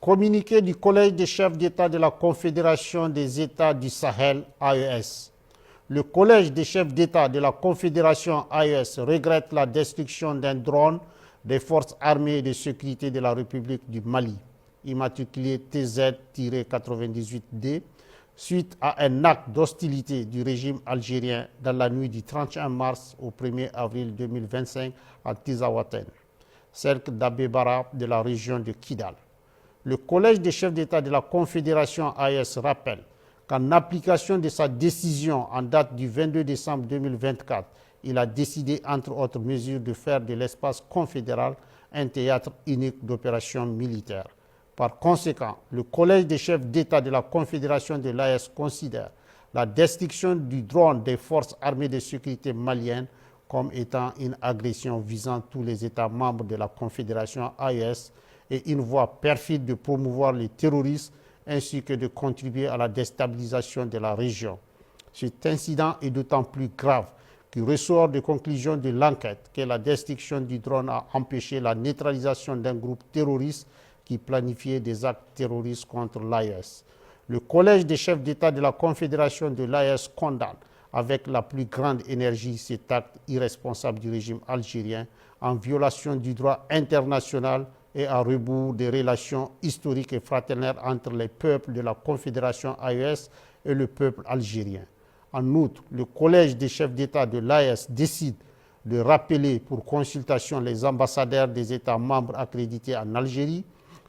Communiqué du Collège des chefs d'État de la Confédération des États du Sahel, AES. Le Collège des chefs d'État de la Confédération AES regrette la destruction d'un drone des forces armées et de sécurité de la République du Mali, immatriculé TZ-98D, suite à un acte d'hostilité du régime algérien dans la nuit du 31 mars au 1er avril 2025 à Tizawaten, cercle d'Abebara de la région de Kidal. Le Collège des chefs d'État de la Confédération AES rappelle qu'en application de sa décision en date du 22 décembre 2024, il a décidé, entre autres mesures, de faire de l'espace confédéral un théâtre unique d'opérations militaires. Par conséquent, le Collège des chefs d'État de la Confédération de l'AES considère la destruction du drone des forces armées de sécurité maliennes comme étant une agression visant tous les États membres de la Confédération AES et une voie perfide de promouvoir le terrorisme ainsi que de contribuer à la déstabilisation de la région. Cet incident est d'autant plus grave qu'il ressort des conclusions de l'enquête que la destruction du drone a empêché la neutralisation d'un groupe terroriste qui planifiait des actes terroristes contre l'AES. Le Collège des chefs d'État de la Confédération de l'AES condamne avec la plus grande énergie cet acte irresponsable du régime algérien en violation du droit international et à rebours des relations historiques et fraternelles entre les peuples de la Confédération AES et le peuple algérien. En outre, le Collège des chefs d'État de l'AES décide de rappeler pour consultation les ambassadeurs des États membres accrédités en Algérie.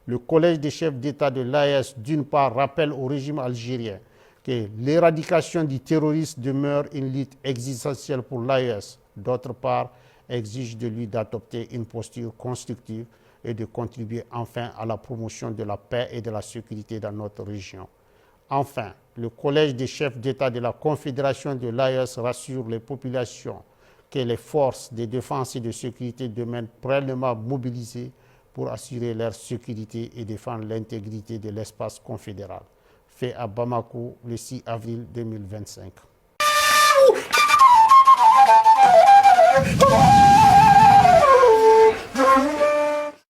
Le Collège des chefs d'État de l'AES, d'une part, rappelle au régime algérien que l'éradication du terrorisme demeure une lutte existentielle pour l'AES. D'autre part, exige de lui d'adopter une posture constructive et de contribuer enfin à la promotion de la paix et de la sécurité dans notre région. Enfin, le Collège des chefs d'État de la Confédération de l'AES rassure les populations que les forces de défense et de sécurité demeurent pleinement mobilisées pour assurer leur sécurité et défendre l'intégrité de l'espace confédéral. Fait à Bamako le 6 avril 2025.